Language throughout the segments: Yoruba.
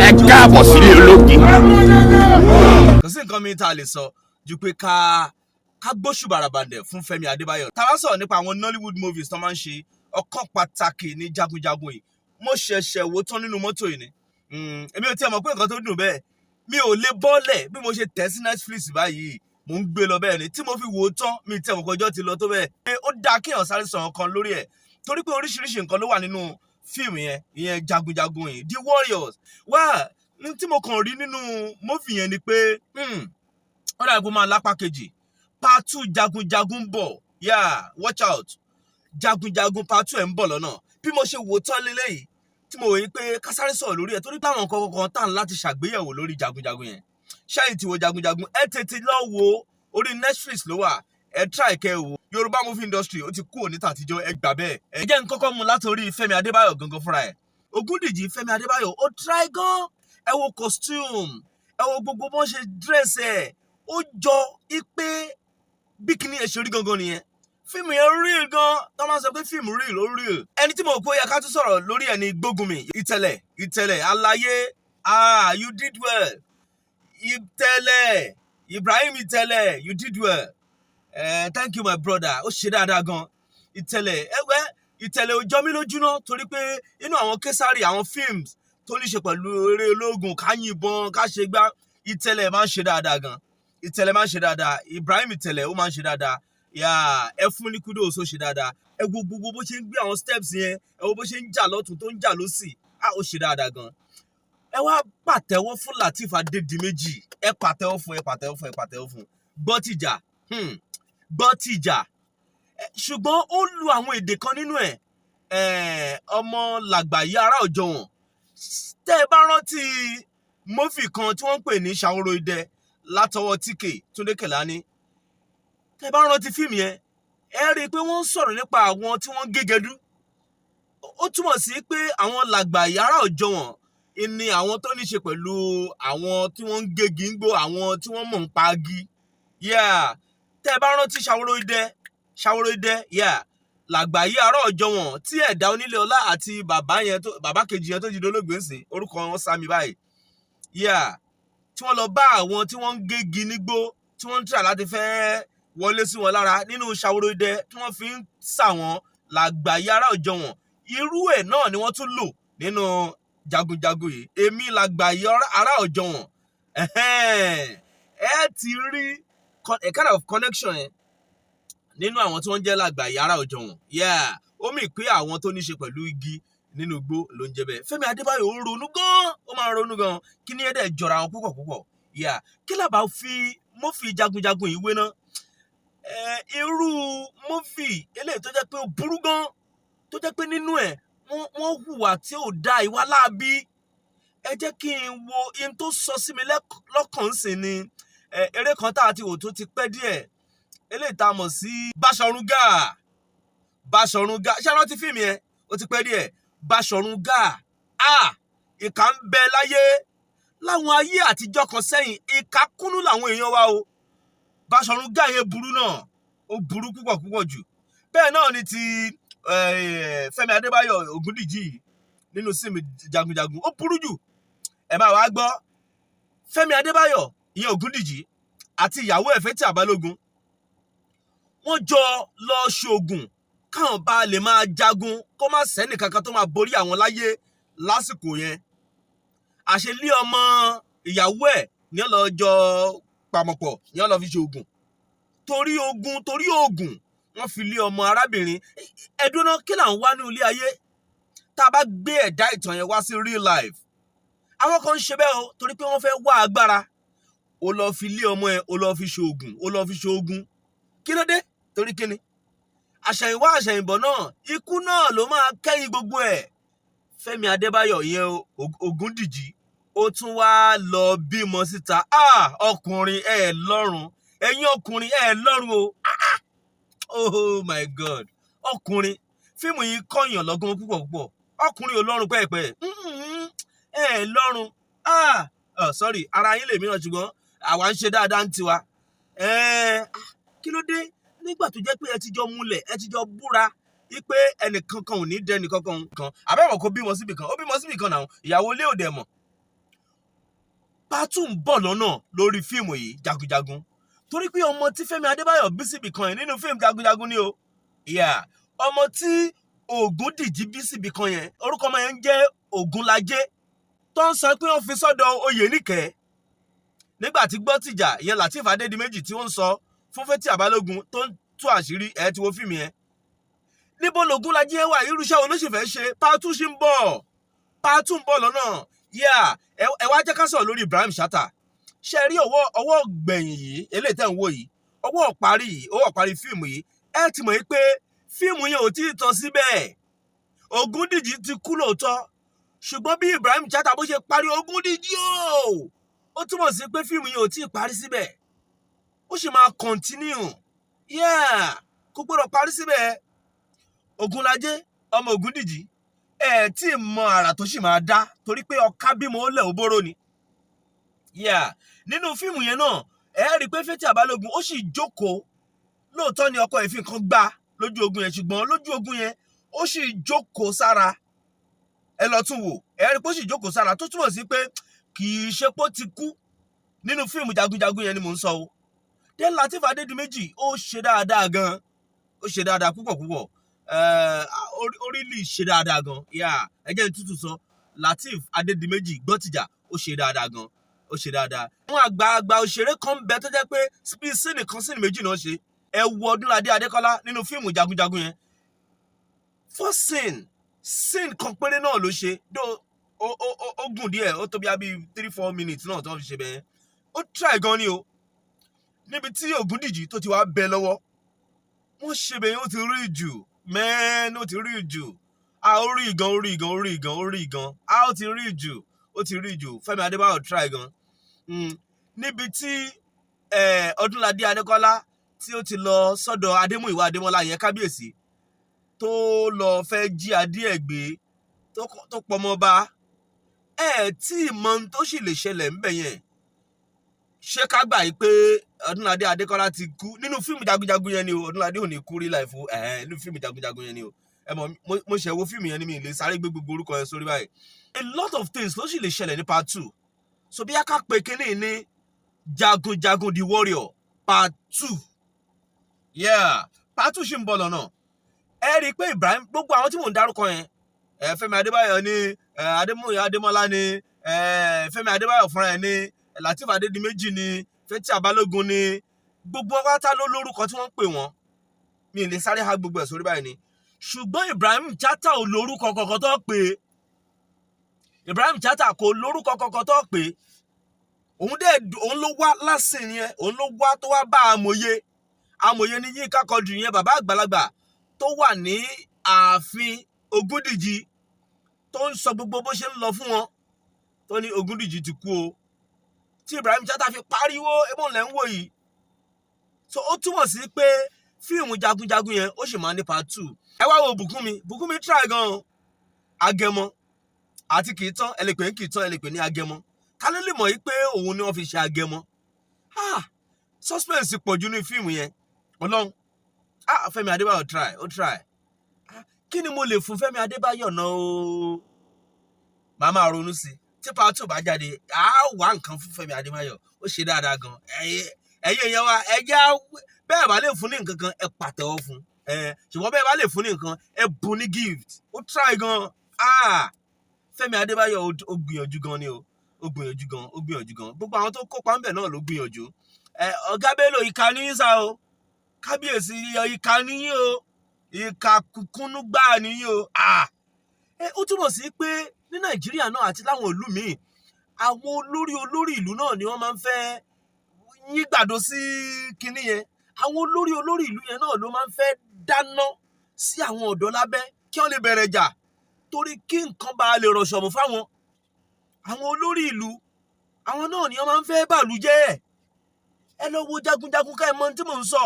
ẹ káàbọ̀ sílé ológe. kò sí nǹkan mi tá a lè sọ ju pé ká gbóṣù bàràbàǹdẹ̀ fún Fẹ́mi Adébáyọ̀. tá a bá sọ̀rọ̀ nípa àwọn Nollywood movies tó máa ń ṣe ọ̀kan pàtàkì ní jagunjagun yìí, mo ṣẹ̀ṣẹ̀ wò tán nínú mọ́tò yìí ni. èmi ò tiẹ̀ mọ̀ pé nǹkan tó dùn bẹ́ẹ̀, mi ò lè bọ́lẹ̀ bí mo ṣe tẹ̀ sí Netflix báyìí, mò ń gbé lọ bẹ́ẹ̀ ni tí mo fi wò ó tán mi tẹ̀ mọ̀ kọjọ́ ti lọ tó bẹ́ẹ̀. ó dáa kéèyàn sáré sọ̀rọ̀ kan lórí ẹ̀ torí pé oríṣiríṣi nǹkan ló wà nínú fíìmù ìyẹn jagunjagun yìí, The Warriors. wá tí mo kàn rí nínú movie yẹn ni pé ó dàbí pé máa lápá kejì, part 2 jagunjagun bọ̀, yeah, watch out, jagunjagun part 2 ẹ̀ ń bọ̀ lọ́nà. bí mo ṣe wò tán lélẹ́yìí tí mo wòye pé ká sáré sọ̀rọ̀ lórí ẹ̀ torí pé àwọn nǹkan tán láti ṣàgbéyẹ̀wò lórí jagunjagun yẹn. ṣáà ti wo jagunjagun ẹ tètè lọ wo orí Netflix ló wà, ẹ try kẹ́ wò. Yorùbá movie industry ó ti kú òní tàtijọ́, ẹ gbà bẹ́ẹ̀. ẹ jẹ́ n kọ́kọ́ mú látòrí Fẹ́mi Adébáyọ̀ gangan fúnra ẹ̀. Ògúndìjì Fẹ́mi Adébáyọ̀ ó try gan. ẹ wo costume, ẹ wo gbogbo bó ṣe dress ẹ̀, ó jọ ipe bikini ẹ̀ ṣe rí gangan nìyẹn. fíìmù yẹn real gan, tó máa ń sọ pé fíìmù real ó real. ẹni tí mo kó yẹ ká tún sọ̀rọ̀ lórí ẹ̀ ní Gbógunmi Ìtẹ̀lẹ̀ Aláyé, you did well. Ìtẹ̀lẹ̀ Ibrahim Ìtẹ̀lẹ̀, you did well. Thank you my brother, ó ṣe dáadáa gan. Ìtẹ̀lẹ̀ Ìtẹ̀lẹ̀ ò jọ mí lójú náà torí pé inú àwọn Késàrì àwọn films tó ní ṣe pẹ̀lú eré ológun ká yìnbọn ká ṣe gbá, Ìtẹ̀lẹ̀ máa ń ṣe dáadáa gan. Ìtẹ̀lẹ̀ máa ń ṣe dáadáa, Ibrahim Ìtẹ̀lẹ̀ ó máa ń ṣe dáadáa. ẹ fún ní kudos ó ṣe dáadáa. ẹ wo gbogbo bó ṣe ń gbé àwọn steps yẹn, ẹ wo bó ṣe ń jà lọ́tún tó ń jà lósì, ó ṣe dáadáa gan. ẹ wá pàtẹ́wọ́ fún Lateef Adédìméjì, ẹ pàtẹ́wọ́ fún. gbọ́ tìjà ṣùgbọ́n ó lu àwọn èdè kan nínú ẹ̀, ọmọ làgbàyí ará ọjọ́ wọn. tẹ́ ẹ bá rántí mófì kan tí wọ́n ń pè ní Ṣàwòrò Idẹ látọwọ́ TK Túndé Kèlání, tẹ́ ẹ bá rántí fíìmù yẹn ẹ rí i pé wọ́n ń sọ̀rọ̀ nípa àwọn tí wọ́n gégedú. ó túmọ̀ sí pé àwọn làgbàyí ará ọjọ́ wọn ni àwọn tó ní ṣe pẹ̀lú àwọn tí wọ́n ń gégi ń gbó, àwọn tí wọ́n mọ̀ ń pa agi. tẹ́ ẹ bá rántí Ṣàwòrò Idẹ, làgbàyí ará ọjọ́ wọn tí ẹ̀dá onílé ọlá àti bàbá kejì yẹn tó jí dolóògbé ńsìn, orúkọ wọn sámi báyìí. tí wọ́n lọ bá àwọn tí wọ́n ń gégi nígbó tí wọ́n ń tà láti fẹ́ wọlé sí wọn lára nínú Ṣàwòrò Idẹ tí wọ́n fi ń sà wọ́n làgbàyí ará ọjọ́ wọn. irú ẹ̀ náà ni wọ́n tún lò nínú jagunjagun yìí, èmi làgbàyí ará ọjọ́ wọn. ẹ ti rí a kind of connection yẹn nínú àwọn tí wọ́n jẹ́ làgbàyí ará ọjọ́ wọn. ó mì pé àwọn tó ní ṣe pẹ̀lú igi nínú igbó ló ń jẹ́ bẹ́ẹ̀. Fẹ́mi Adébáyọ̀ ó ronú gan, ó máa ń ronú gan, kí ni ẹ̀dẹ̀ jọra wọn púpọ̀. kí làbá fi mófì jagunjagun yìí wé ná. irú mófì eléyìí tó jẹ́ pé ó burú gan, tó jẹ́ pé nínú ẹ̀ wọ́n hùwà tí ò da ìwà láabi. ẹ jẹ́ kí n wo in tó sọ sí mi lọ́kàn sí ni eré kan tá a ti wò tó ti pẹ́ díẹ̀, eléyìí tá a mọ̀ sí Báṣọ̀run Gáà. ṣé ẹ rántí fíìmù yẹn? ó ti pẹ́ díẹ̀. Báṣọ̀run Gáà, ìkà ń bẹ láyé. láwọn ayé àtijọ́ kan sẹ́yìn ìkà kúnnú làwọn èèyàn wa o. Báṣọ̀run Gáà yẹn burú náà, ó burú púpọ̀ jù. bẹ́ẹ̀ náà ni ti Fẹ́mi Adébáyọ̀ Ògúndìjì nínú síìmù jagunjagun, ó burú jù. ẹ máa wá gbọ́, Fẹ́mi Adébáyọ̀ ìyẹn Ògúndìjì àti ìyàwó ẹ̀ Fẹ́tí Àbálógun wọ́n jọ lọ ṣoògùn káwọn bá lè máa jagun kó má sẹ́nì kankan tó máa borí àwọn láyé lásìkò yẹn. àṣelé ọmọ ìyàwó ẹ̀ ní ọlọ́jọ́ pàmọ̀pọ̀ ní ọlọ́ fi ṣoògùn torí oògùn wọ́n fi lé ọmọ arábìnrin. ẹ̀dùn náà kí là ń wá ní ilé ayé tá a bá gbé ẹ̀dá ìtàn yẹn wá sí real life. àwọn kan ń ṣe bẹ́ẹ̀ o torí pé wọ́n fẹ́ wá agbára. ó lọ fi lé ọmọ ẹ̀, ó lọ fi ṣoògùn. kí ló dé? torí kíni? àṣẹ̀yìnwá àṣẹ̀yìnbọ̀ náà ikú náà ló máa kẹ́yìn gbogbo ẹ̀. Fẹ́mi Adébáyọ̀ ìyẹn Ògúndìjì ó tún wá lọ bímọ síta. ọkùnrin lọ́rùn, ẹ̀yin ọkùnrin lọ́rùn o. Oh my God, ọkùnrin, fíìmù yìí kọ́yàn lọ́gbọ́n púpọ̀. ọkùnrin ò lọ́rùn pẹ́ẹ́pẹ́, lọ́rùn. Sorry, ara yín lèmi náà ṣùgbọ́n àwa ń ṣe dáadáa ń tiwa. kí ló dé? nígbà tó jẹ́ pé ẹ ti jọ múlẹ̀, ẹ ti jọ búra wípé ẹnìkankan ò ní dẹni kankan kan àbẹ̀wò kó bímọ síbì kan ó bímọ síbì kan náà ìyàwó ilé òde mọ̀. Part 2 ń bọ̀ lọ́nà lórí fíìmù yìí jagunjagun torí pé ọmọ tí Fẹ́mi Adébáyọ̀ bí síbì kan yẹn nínú fíìmù jagunjagun ni o ọmọ tí Ògúndìjí bí síbì kan yẹn orúkọ ọmọ yẹn ń jẹ́ Ògúnlájé tó ń sọ pé wọ́n fi sọ́dọ̀ Oyèníkẹ́ nígbà tí gbọ́ tìjà ìyẹn LATEEF Adédìméjì tí wọ́n ń sọ fún Fathia Balogun tó ń tú àṣírí ti wo fíìmù yẹn. Níbo l'Ògúnlájé wà irúṣẹ́ olóṣèfẹ́ ṣe Part 2 ṣì ń bọ̀ Part 2 ń bọ̀ lọ́nà ẹ wá jẹ́ ká sọ̀rọ̀ lórí Ibrahim Chatta ṣe rí ọwọ́ gbẹ̀yìn yìí eléyìí tẹ́ ń wò yìí ọwọ́ parí fíìmù yìí ẹ ti mọ̀ pé fíìmù yẹn ò tí ì tán síbẹ̀ Ògúndìjí ti kú lóòótọ́ ṣùgbọ́n bí Ibrahim Chatta bó ṣe parí Ògúndìjí ó túmọ̀ sí pé fíìmù yẹn ò tí ì parí síbẹ̀ ó sì máa continue kó gbọ́dọ̀ parí síbẹ̀. Ògúnlájé ọmọ Ògúndìjí tí ì mọ àrà tó sì máa dá torí pé ọká bímọ ó lẹ̀ ó bóró ni. Nínú fíìmù yẹn náà rí i pé Fathia Balogun ó sì jókòó lóòótọ́ ni ọkọ ẹ̀ fi nǹkan gbá lójú ogun yẹn ṣùgbọ́n lójú ogun yẹn ó sì jókòó sára ẹ lọ tún wò rí i pé ó sì jókòó sára tó túmọ̀ sí pé kì í ṣe pé ó ti kú nínú fíìmù jagunjagun yẹn ni mò ń sọ o. then LATEEF Adédìméjì ó ṣe dáadáa gan ó ṣe dáadáa púpọ̀ orílẹ̀ ṣe dáadáa gan ẹjẹ́ tútù sọ LATEEF Adédìméjì gbọ́tìjà ó ṣe dáadáa gan ó ṣe dáadáa. àwọn àgbààgbà òṣèré kan bẹ tó jẹ́ pé bí sínì kan sínì méjì náà ṣe ẹ wo Ọdúnládé Adékọ́lá nínú fíìmù jagunjagun yẹn first scene kan péré náà ló ṣe ó gùn díẹ̀ ó tó bí 3-4 minutes náà tó fi ṣe bẹ́ẹ̀ ó try gan ni o níbi tí Ògúndìjí tó ti wá bẹ lọ́wọ́ wọ́n ṣe bẹ́ẹ̀ ó ti rí jù ó ti rí jù ó rí gan ó ti rí jù Fẹ́mi Adébáyọ̀ try gan níbi tí Ọdúnládé Adékọ́lá tí ó ti lọ sọ́dọ̀ Adémúyìwá Adémọ́lá yẹn kábíyèsí tó lọ fẹ́ jí adé ẹ̀ gbé tó pọmọ bá tí ìmọ̀ tó sì lè ṣẹlẹ̀ ń bẹ̀ yẹn ṣé ká gbà yìí pé Ọdúnládé Adékọ́lá ti kú nínú fíìmù jagunjagun yẹn ni o Ọdúnládé ò ní kú rí láì fún nínú fíìmù jagunjagun yẹn ni o mo ṣe wo fíìmù yẹn ni mi lè sáré gbé gbogbo orúkọ yẹn sórí báyìí a lot of things ló sì lè ṣẹlẹ̀ ní Part 2 so bí a ká pe kínní ní jagunjagun the warrior Part 2 Part 2 ṣì ń bọ̀ lọ́nà ẹ rí i pé Ibrahim gbogbo àwọn tí mò ń dárúkọ yẹn Fẹ́mi Adébáyọ̀ ní Adémúyìwá Adémọ́lá ní Fẹ́mi Adébáyọ̀ fúnra ẹ̀ ní LATEEF Adédìméjì ní Fathia Balogun ní gbogbo pátá ló lórúkọ tí wọ́n ń pè wọ́n mi lè sáré ha gbogbo ẹ̀ sórí báyìí ni ṣùgbọ́n Ibrahim Chatta ò lórúkọ kankan tó pè Ibrahim Chatta kò lórúkọ kankan tó pè òun ló wá lásìn yẹn òun ló wá tó wá bá amòye ní Yínká Quadri yẹn bàbá àgbàlagbà tó wà ní ààfin Ògúndìjí tó ń sọ gbogbo bó ṣe ń lọ fún wọn tó ní Ògúndìjí ti kú o tí Ibrahim Chatta fi pariwo ebó lẹ́ ń wò yìí so ó túmọ̀ sí pé fíìmù jagunjagun yẹn ó sì máa ní Part 2 ẹ wá wo Bùkúnmi try gan Agẹmọ àti kì í tán ẹ lè pè ní Agẹmọ ká ló lè mọ̀ yìí pé òun ni wọ́n fi ṣe Agẹmọ suspense pọ̀ jù ní fíìmù yẹn Ọlọ́run Fẹ́mi Adébáyọ̀ try kí ni mo lè fún Fẹ́mi Adébáyọ̀ náà o màá máa ronú sí tí Part 2 bá jáde wá nǹkan fún Fẹ́mi Adébáyọ̀ ó ṣe dáadáa gan ẹ̀yin èèyàn wa ẹ̀já bẹ́ẹ̀ bá lè fún ní nǹkan kan ẹ pàtẹ́wọ́ fún ṣùgbọ́n bẹ́ẹ̀ bá lè fún ní nǹkan ẹ bùn ní gift ó try gan Fẹ́mi Adébáyọ̀ ó gbìyànjú gan ni o ó gbìyànjú gan gbogbo àwọn tó kópa ńbẹ̀ náà ló gbìyànjú ọ̀gá Bello ìka ní sá o kábíyèsí ìka níyìn o ìka kúkúnú gbáà níyìn o ó túmọ̀ sí pé ní Nàìjíríà náà àti láwọn ìlú míì àwọn olórí ìlú náà ni wọ́n máa ń fẹ́ yín gbàdo sí kinní yẹn àwọn olórí ìlú yẹn náà ló máa ń fẹ́ dáná sí àwọn ọ̀dọ́ lábẹ́ kí wọ́n lè bẹ̀rẹ̀ jà torí kí nǹkan bá lè rọ̀ṣọ̀mù fáwọn àwọn olórí ìlú àwọn náà ni wọ́n máa ń fẹ́ bàlú jẹ́ ẹ lọ wo jagunjagun ká ẹ mọ̀ tí mò ń sọ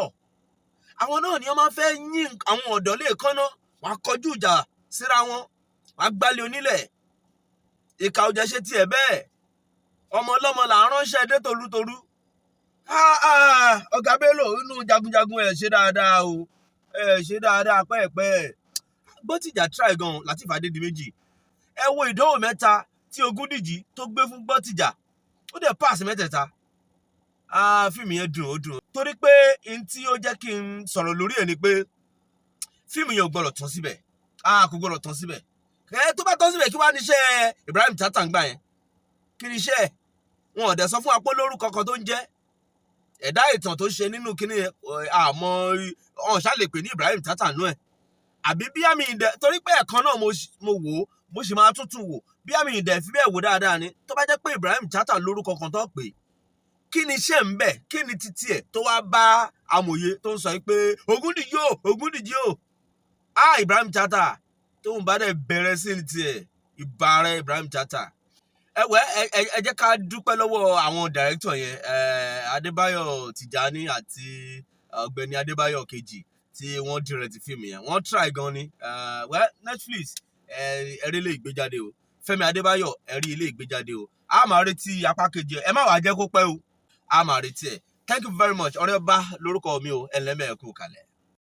àwọn náà ni wọ́n máa ń fẹ́ yín àwọn ọ̀dọ́ lè kánná wọ́n á kọjú ìjà síra wọn wọ́n á gbálẹ̀ onílẹ̀ ìkà ò jẹ́ ṣe tiẹ̀ bẹ́ẹ̀ ọmọ ọlọ́mọ là ń ránṣẹ́ dé tolútolú ọ̀gá Bello inú jagunjagun ẹ̀ ṣe dáadáa o ẹ̀ ṣe dáadáa pẹ́ẹ̀pẹ́ Gbọ́tìjà try gan Lateef Adédìméjì. Ẹ wo ìdánwò mẹ́ta tí Ògúndìjì tó gbé fún Gbọ́tìjà, ó dẹ̀ pass mẹ́tẹ̀ẹ̀ta. Fíìmù yẹn dùn, ó dùn. Torí pé n tí ó jẹ́ kí n sọ̀rọ̀ lórí ẹ̀ ni pé fíìmù yẹn ò gbọ́dọ̀ tán síbẹ̀. Kò gbọ́dọ̀ tán síbẹ̀. Tó bá tán síbẹ̀ kí wá níṣẹ́ Ibrahim Chatta ń gbà yẹn? Kí ni iṣẹ́ ẹ̀? Wọn ò dẹ̀ sọ fún apó lórúkọ kan tó ń jẹ́. Ẹ̀dá ìtàn tó ṣe nínú kíní yẹn àmọ́ ọ̀n ṣá lè pè ní Ibrahim Chatta nú ẹ̀. Àbí bí àmì ìdẹ torí pé ẹ̀kan náà mo wò ó, mo sì máa tuntun wò. Bí àmì ìdẹ fi bẹ́ẹ̀ wò dáadáa ni. Tó bá jẹ́ pé Ibrahim Chatta lórúkọ kan tó pè, kí ni iṣẹ́ ń bẹ̀? Kí ni títí ẹ̀ tó wá bá amòye tó ń sọ pé Ògúndìjì o. Ibrahim Chatta tó ń bá dẹ̀ bẹ̀rẹ̀ sí ní tiẹ̀ ìbàrẹ̀ Ibrahim Chatta. Ẹ jẹ́ ká dúpẹ́ lọ́wọ́ àwọn director yẹn, Adébáyọ̀ Tìjání àti ọ̀gbẹ́ni Adébáyọ̀ kejì tí wọ́n direct fíìmù yẹn. Wọ́n try gan ni. Netflix ẹ̀rí ilé ìgbéjáde o. Fẹ́mi Adébáyọ̀ ẹ̀rí ilé ìgbéjáde o. A máa retí apá kejì ẹ má wàá jẹ́ kó pẹ́ o. A máa retí ẹ̀. Thank you very much. Ọ̀rẹ́ ọba lórúkọ mi o. Ẹlẹ́mẹ̀ẹ́kú kalẹ̀.